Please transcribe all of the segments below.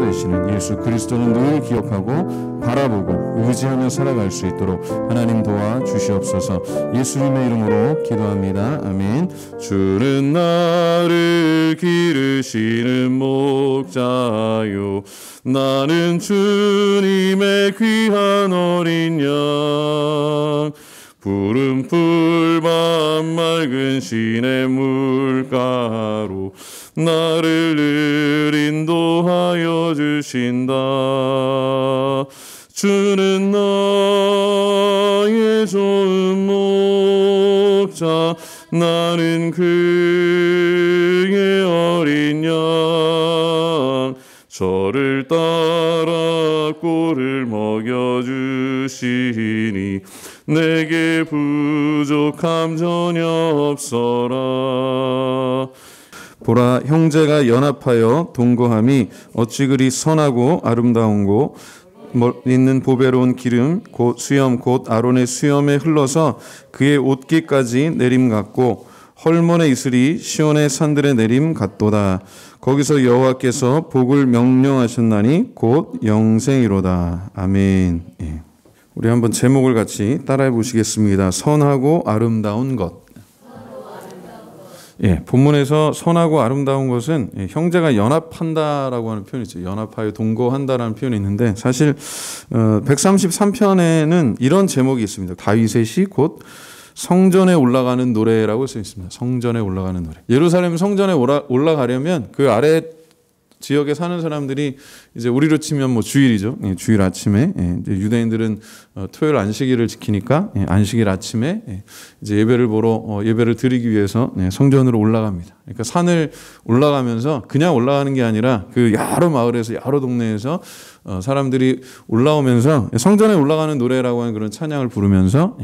되시는 예수 그리스도는 늘 기억하고 바라보고 의지하며 살아갈 수 있도록 하나님 도와주시옵소서. 예수님의 이름으로 기도합니다. 아멘. 주는 나를 기르시는 목자요, 나는 주님의 귀한 어린 양. 푸른 풀밭 맑은 시냇물가로 나를 늘 인도하여 주신다. 주는 나의 좋은 목자, 나는 그의 어린 양. 저를 따라 꼴을 먹여주시니 내게 부족함 전혀 없어라. 보라, 형제가 연합하여 동거함이 어찌 그리 선하고 아름다운고, 있는 보배로운 기름 곧 수염 곧 아론의 수염에 흘러서 그의 옷깃까지 내림 같고 헐몬의 이슬이 시온의 산들의 내림 같도다. 거기서 여호와께서 복을 명령하셨나니 곧 영생이로다. 아멘. 예. 우리 한번 제목을 같이 따라해 보시겠습니다. 선하고 아름다운 것. 예, 본문에서 선하고 아름다운 것은 형제가 연합한다라고 하는 표현이 있죠. 연합하여 동거한다라는 표현이 있는데, 사실 133편에는 이런 제목이 있습니다. 다윗의 시 곧 성전에 올라가는 노래라고 써 있습니다. 성전에 올라가는 노래. 예루살렘 성전에 올라가려면 그 아래 지역에 사는 사람들이 이제 우리로 치면 뭐 주일이죠. 주일 아침에 이제 유대인들은 토요일 안식일을 지키니까 안식일 아침에 이제 예배를 보러 예배를 드리기 위해서 성전으로 올라갑니다. 그러니까 산을 올라가면서 그냥 올라가는 게 아니라 그 여러 마을에서 여러 동네에서 사람들이 올라오면서 성전에 올라가는 노래라고 하는 그런 찬양을 부르면서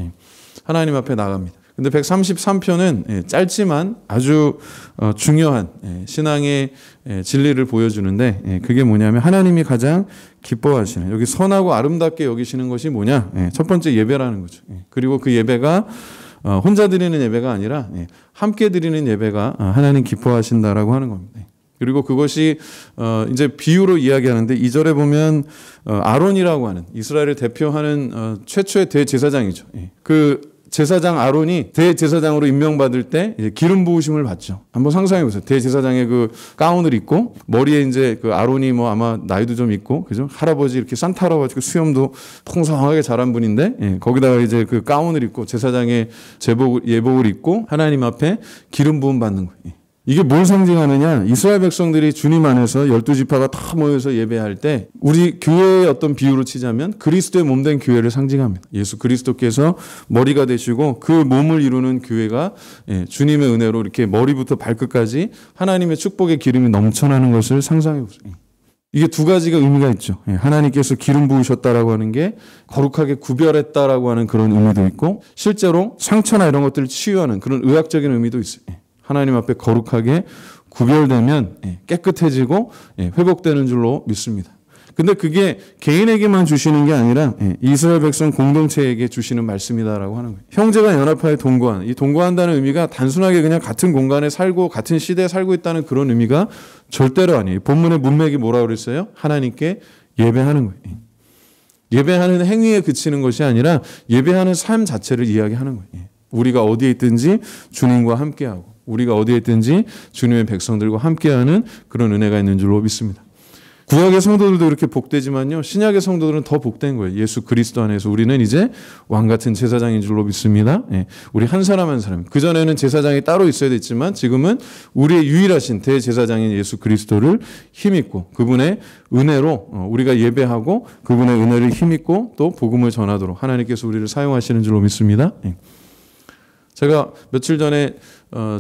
하나님 앞에 나갑니다. 근데 133편은 짧지만 아주 중요한 신앙의 진리를 보여주는데, 그게 뭐냐면 하나님이 가장 기뻐하시는, 여기 선하고 아름답게 여기시는 것이 뭐냐? 첫 번째 예배라는 거죠. 그리고 그 예배가 혼자 드리는 예배가 아니라 함께 드리는 예배가 하나님 기뻐하신다라고 하는 겁니다. 그리고 그것이 이제 비유로 이야기하는데, 2절에 보면 아론이라고 하는 이스라엘을 대표하는 최초의 대제사장이죠. 그 제사장 아론이 대제사장으로 임명받을 때 기름 부으심을 받죠. 한번 상상해 보세요. 대제사장의 그 가운을 입고 머리에 이제 그 아론이 뭐 아마 나이도 좀 있고, 그죠? 할아버지 이렇게 산타 할아버지 수염도 풍성하게 자란 분인데, 거기다가 이제 그 가운을 입고 제사장의 예복을 입고 하나님 앞에 기름 부음 받는 거예요. 이게 뭘 상징하느냐? 이스라엘 백성들이 주님 안에서 12지파가 다 모여서 예배할 때 우리 교회의 어떤 비유로 치자면 그리스도의 몸된 교회를 상징합니다. 예수 그리스도께서 머리가 되시고 그 몸을 이루는 교회가 주님의 은혜로 이렇게 머리부터 발끝까지 하나님의 축복의 기름이 넘쳐나는 것을 상상해 보세요. 이게 두 가지가 의미가 있죠. 하나님께서 기름 부으셨다라고 하는 게 거룩하게 구별했다라고 하는 그런 의미도 있고, 실제로 상처나 이런 것들을 치유하는 그런 의학적인 의미도 있어요. 하나님 앞에 거룩하게 구별되면 깨끗해지고 회복되는 줄로 믿습니다. 근데 그게 개인에게만 주시는 게 아니라 이스라엘 백성 공동체에게 주시는 말씀이다라고 하는 거예요. 형제가 연합하여 동거하는, 이 동거한다는 의미가 단순하게 그냥 같은 공간에 살고 같은 시대에 살고 있다는 그런 의미가 절대로 아니에요. 본문의 문맥이 뭐라고 그랬어요? 하나님께 예배하는 거예요. 예배하는 행위에 그치는 것이 아니라 예배하는 삶 자체를 이야기하는 거예요. 우리가 어디에 있든지 주님과 함께하고, 우리가 어디에 있든지 주님의 백성들과 함께하는 그런 은혜가 있는 줄로 믿습니다. 구약의 성도들도 이렇게 복되지만요, 신약의 성도들은 더 복된 거예요. 예수 그리스도 안에서 우리는 이제 왕같은 제사장인 줄로 믿습니다. 우리 한 사람 한 사람, 그전에는 제사장이 따로 있어야 됐지만 지금은 우리의 유일하신 대제사장인 예수 그리스도를 힘입고 그분의 은혜로 우리가 예배하고 그분의 은혜를 힘입고 또 복음을 전하도록 하나님께서 우리를 사용하시는 줄로 믿습니다. 제가 며칠 전에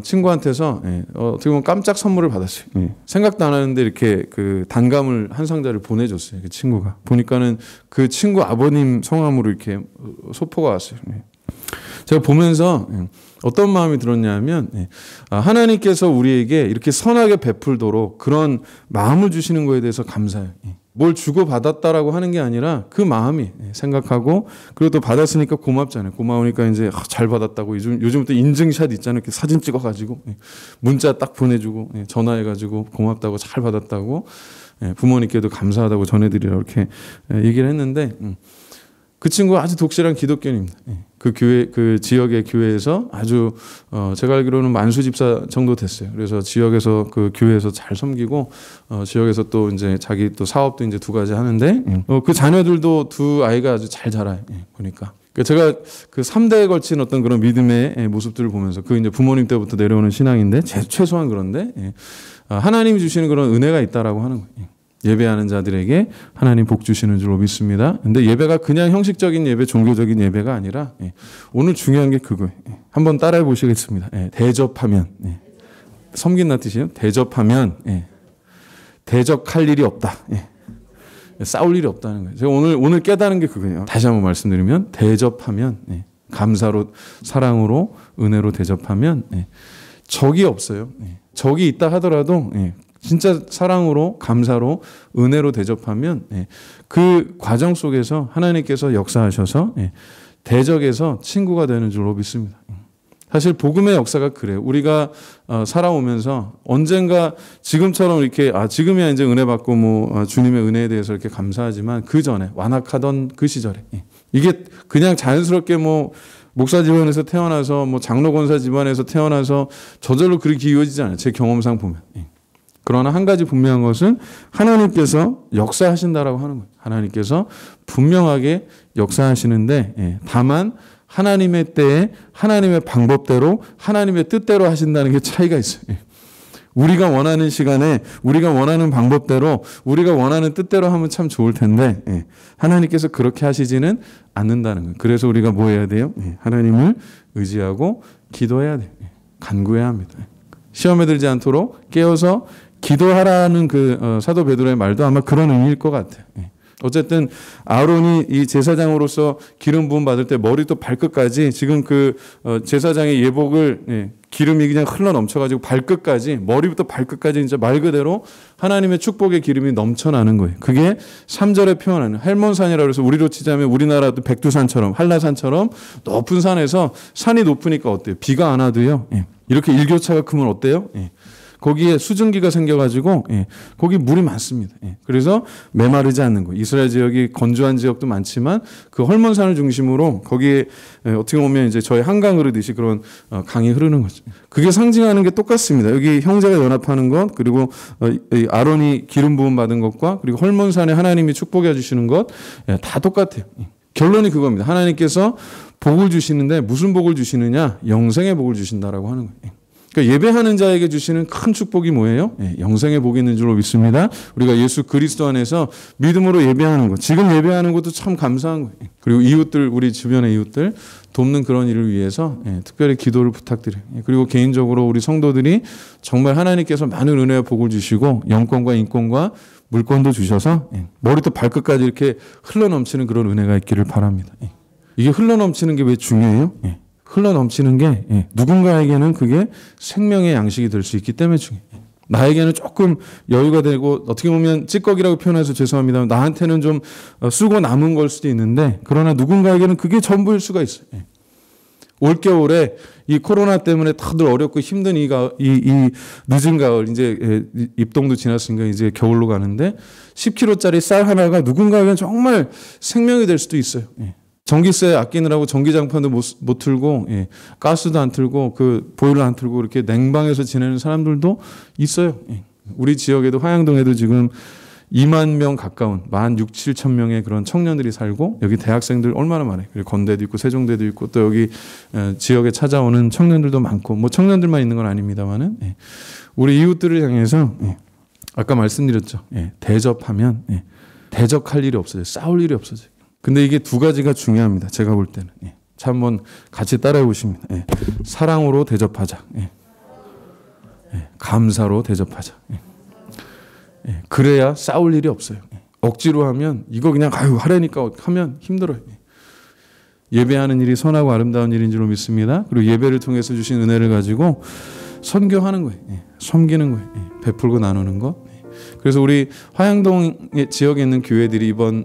친구한테서 어떻게 보면 깜짝 선물을 받았어요. 생각도 안 하는데 이렇게 그 단감을 한 상자를 보내줬어요. 그 친구가. 보니까는 그 친구 아버님 성함으로 이렇게 소포가 왔어요. 제가 보면서 어떤 마음이 들었냐면, 하나님께서 우리에게 이렇게 선하게 베풀도록 그런 마음을 주시는 거에 대해서 감사해요. 뭘 주고 받았다라고 하는 게 아니라 그 마음이 생각하고, 그리고 또 받았으니까 고맙잖아요. 고마우니까 이제 잘 받았다고 요즘 또 인증샷 있잖아요. 이렇게 사진 찍어가지고 문자 딱 보내주고 전화해가지고 고맙다고 잘 받았다고 부모님께도 감사하다고 전해드리라고 이렇게 얘기를 했는데, 그 친구가 아주 독실한 기독교인입니다. 그 교회, 그 지역의 교회에서 아주 제가 알기로는 만수 집사 정도 됐어요. 그래서 지역에서 그 교회에서 잘 섬기고 지역에서 또 이제 자기 또 사업도 이제 2가지 하는데 그 자녀들도 2 아이가 아주 잘 자라요. 보니까. 제가 그 3대에 걸친 어떤 그런 믿음의 모습들을 보면서 그 이제 부모님 때부터 내려오는 신앙인데 최소한 그런데 하나님이 주시는 그런 은혜가 있다라고 하는 거예요. 예배하는 자들에게 하나님 복 주시는 줄로 믿습니다. 근데 예배가 그냥 형식적인 예배, 종교적인 예배가 아니라 오늘 중요한 게 그거예요. 한번 따라해 보시겠습니다. 대접하면, 섬긴다는 뜻이에요. 대접하면 대적할 일이 없다. 싸울 일이 없다는 거예요. 제가 오늘 깨달은 게 그거예요. 다시 한번 말씀드리면 대접하면, 감사로, 사랑으로, 은혜로 대접하면 적이 없어요. 적이 있다 하더라도 진짜 사랑으로, 감사로, 은혜로 대접하면 그 과정 속에서 하나님께서 역사하셔서 대적에서 친구가 되는 줄로 믿습니다. 사실 복음의 역사가 그래요. 우리가 살아오면서 언젠가 지금처럼 이렇게 지금이야 이제 은혜 받고 뭐 주님의 은혜에 대해서 이렇게 감사하지만 그 전에 완악하던 그 시절에 이게 그냥 자연스럽게 뭐 목사 집안에서 태어나서 뭐 장로 권사 집안에서 태어나서 저절로 그렇게 이루어지지 않아요. 제 경험상 보면. 그러나 한 가지 분명한 것은 하나님께서 역사하신다라고 하는 거예요. 하나님께서 분명하게 역사하시는데 다만 하나님의 때에 하나님의 방법대로 하나님의 뜻대로 하신다는 게 차이가 있어요. 우리가 원하는 시간에 우리가 원하는 방법대로 우리가 원하는 뜻대로 하면 참 좋을 텐데 하나님께서 그렇게 하시지는 않는다는 거예요. 그래서 우리가 뭐 해야 돼요? 하나님을 의지하고 기도해야 돼요. 간구해야 합니다. 시험에 들지 않도록 깨어서 기도하라는 그 사도 베드로의 말도 아마 그런 의미일 것 같아요. 어쨌든 아론이 이 제사장으로서 기름 부음 받을 때 머리부터 발끝까지 지금 그 제사장의 예복을 기름이 그냥 흘러 넘쳐가지고 발끝까지 머리부터 발끝까지 진짜 말 그대로 하나님의 축복의 기름이 넘쳐나는 거예요. 그게 3절에 표현하는 헬몬산이라고 해서 우리로 치자면 우리나라도 백두산처럼 한라산처럼 높은 산에서 산이 높으니까 어때요? 비가 안 와도요. 이렇게 일교차가 크면 어때요? 거기에 수증기가 생겨가지고 거기 물이 많습니다. 그래서 메마르지 않는 거. 이스라엘 지역이 건조한 지역도 많지만 그 헐몬산을 중심으로 거기에 어떻게 보면 이제 저희 한강 흐르듯이 그런 강이 흐르는 거죠. 그게 상징하는 게 똑같습니다. 여기 형제가 연합하는 것 그리고 아론이 기름 부음 받은 것과 그리고 헐몬산에 하나님이 축복해 주시는 것 다 똑같아요. 결론이 그겁니다. 하나님께서 복을 주시는데 무슨 복을 주시느냐? 영생의 복을 주신다라고 하는 거예요. 그러니까 예배하는 자에게 주시는 큰 축복이 뭐예요? 영생의 복이 있는 줄로 믿습니다. 우리가 예수 그리스도 안에서 믿음으로 예배하는 것. 지금 예배하는 것도 참 감사한 거예요. 그리고 이웃들, 우리 주변의 이웃들 돕는 그런 일을 위해서 특별히 기도를 부탁드려요. 그리고 개인적으로 우리 성도들이 정말 하나님께서 많은 은혜와 복을 주시고 영권과 인권과 물권도 주셔서 머리부터 발끝까지 이렇게 흘러넘치는 그런 은혜가 있기를 바랍니다. 이게 흘러넘치는 게 왜 중요해요? 흘러넘치는 게 누군가에게는 그게 생명의 양식이 될 수 있기 때문에 중요해요. 나에게는 조금 여유가 되고 어떻게 보면 찌꺼기라고 표현해서 죄송합니다. 나한테는 좀 쓰고 남은 걸 수도 있는데 그러나 누군가에게는 그게 전부일 수가 있어요. 올겨울에 이 코로나 때문에 다들 어렵고 힘든 이 늦은 가을 이제 입동도 지났으니까 이제 겨울로 가는데 10kg짜리 쌀 하나가 누군가에게는 정말 생명이 될 수도 있어요. 전기세 아끼느라고 전기장판도 못 틀고 가스도 안 틀고 그 보일러 안 틀고 이렇게 냉방에서 지내는 사람들도 있어요. 우리 지역에도 화양동에도 지금 2만 명 가까운 16,000명의 그런 청년들이 살고 여기 대학생들 얼마나 많아요. 그리고 건대도 있고 세종대도 있고 또 여기 지역에 찾아오는 청년들도 많고 뭐 청년들만 있는 건 아닙니다만은 우리 이웃들을 향해서 아까 말씀드렸죠. 대접하면 대적할 일이 없어져요. 싸울 일이 없어져요. 근데 이게 2가지가 중요합니다. 제가 볼 때는. 자, 한번 같이 따라해 보십니다. 사랑으로 대접하자. 감사로 대접하자. 그래야 싸울 일이 없어요. 억지로 하면 이거 그냥 하라니까 하면 힘들어요. 예배하는 일이 선하고 아름다운 일인 줄로 믿습니다. 그리고 예배를 통해서 주신 은혜를 가지고 선교하는 거예요. 섬기는 거예요. 베풀고 나누는 것. 그래서 우리 화양동 지역에 있는 교회들이 이번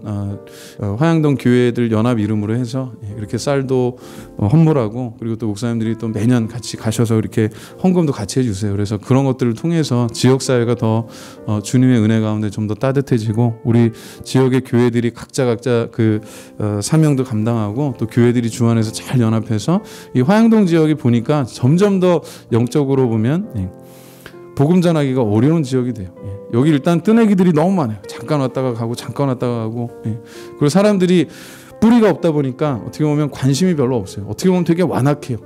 화양동 교회들 연합 이름으로 해서 이렇게 쌀도 헌물하고, 그리고 또 목사님들이 또 매년 같이 가셔서 이렇게 헌금도 같이 해주세요. 그래서 그런 것들을 통해서 지역 사회가 더 주님의 은혜 가운데 좀 더 따뜻해지고, 우리 지역의 교회들이 각자 그 사명도 감당하고, 또 교회들이 주 안에서 잘 연합해서 이 화양동 지역이 보니까 점점 더 영적으로 보면 복음 전하기가 어려운 지역이 돼요. 여기 일단 뜨내기들이 너무 많아요. 잠깐 왔다가 가고 잠깐 왔다가 가고. 그리고 사람들이 뿌리가 없다 보니까 어떻게 보면 관심이 별로 없어요. 어떻게 보면 되게 완악해요.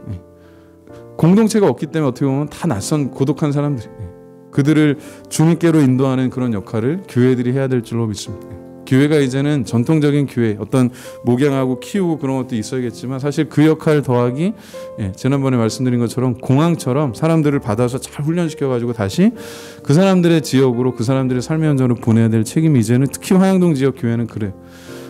공동체가 없기 때문에 어떻게 보면 다 낯선 고독한 사람들이, 그들을 주님께로 인도하는 그런 역할을 교회들이 해야 될 줄로 믿습니다. 교회가 이제는 전통적인 교회, 어떤 목양하고 키우고 그런 것도 있어야겠지만, 사실 그 역할 더하기, 지난번에 말씀드린 것처럼 공항처럼 사람들을 받아서 잘 훈련시켜가지고 다시 그 사람들의 지역으로, 그 사람들의 삶의 현장으로 보내야 될 책임이 이제는, 특히 화양동 지역 교회는 그래요.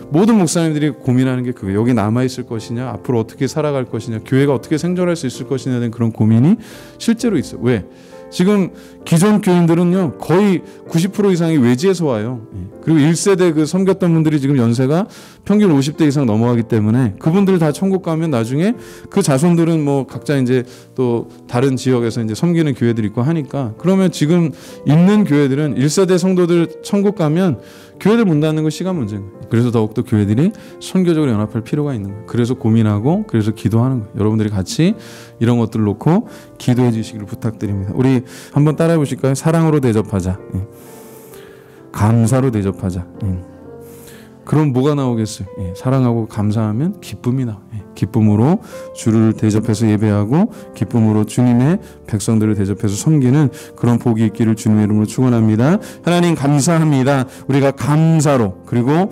모든 목사님들이 고민하는 게 그거예요. 여기 남아있을 것이냐, 앞으로 어떻게 살아갈 것이냐, 교회가 어떻게 생존할 수 있을 것이냐에 대한 그런 고민이 실제로 있어요. 왜? 지금 기존 교인들은요, 거의 90% 이상이 외지에서 와요. 그리고 1세대 그 섬겼던 분들이 지금 연세가 평균 50대 이상 넘어가기 때문에 그분들 다 천국 가면 나중에 그 자손들은 뭐 각자 이제 또 다른 지역에서 이제 섬기는 교회들이 있고 하니까, 그러면 지금 있는 교회들은 1세대 성도들 천국 가면 교회들 문 닫는 건 시간 문제인 거예요. 그래서 더욱더 교회들이 선교적으로 연합할 필요가 있는 거예요. 그래서 고민하고, 그래서 기도하는 거예요. 여러분들이 같이 이런 것들을 놓고 기도해 주시기를 부탁드립니다. 우리 한번 따라해 보실까요? 사랑으로 대접하자. 감사로 대접하자. 그럼 뭐가 나오겠어요? 사랑하고 감사하면 기쁨이 나와요. 기쁨으로 주를 대접해서 예배하고, 기쁨으로 주님의 백성들을 대접해서 섬기는 그런 복이 있기를 주님의 이름으로 축원합니다. 하나님 감사합니다. 우리가 감사로, 그리고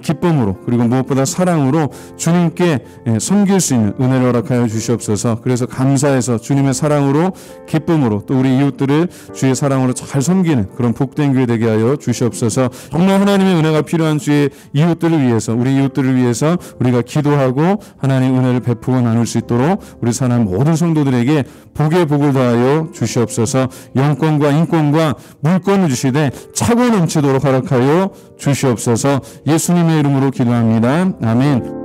기쁨으로, 그리고 무엇보다 사랑으로 주님께 섬길 수 있는 은혜를 허락하여 주시옵소서. 그래서 감사해서 주님의 사랑으로, 기쁨으로, 또 우리 이웃들을 주의 사랑으로 잘 섬기는 그런 복된 교회 되게 하여 주시옵소서. 정말 하나님의 은혜가 필요한 주의 이웃들을 위해서, 우리 이웃들을 위해서 우리가 기도하고 하나님 은혜를 베푸고 나눌 수 있도록 우리 사는 모든 성도들에게 복의 복을 더하여 주시옵소서. 영권과 인권과 물권을 주시되 차고 넘치도록 허락하여 주시옵소서. 예수님의 이름으로 기도합니다. 아멘.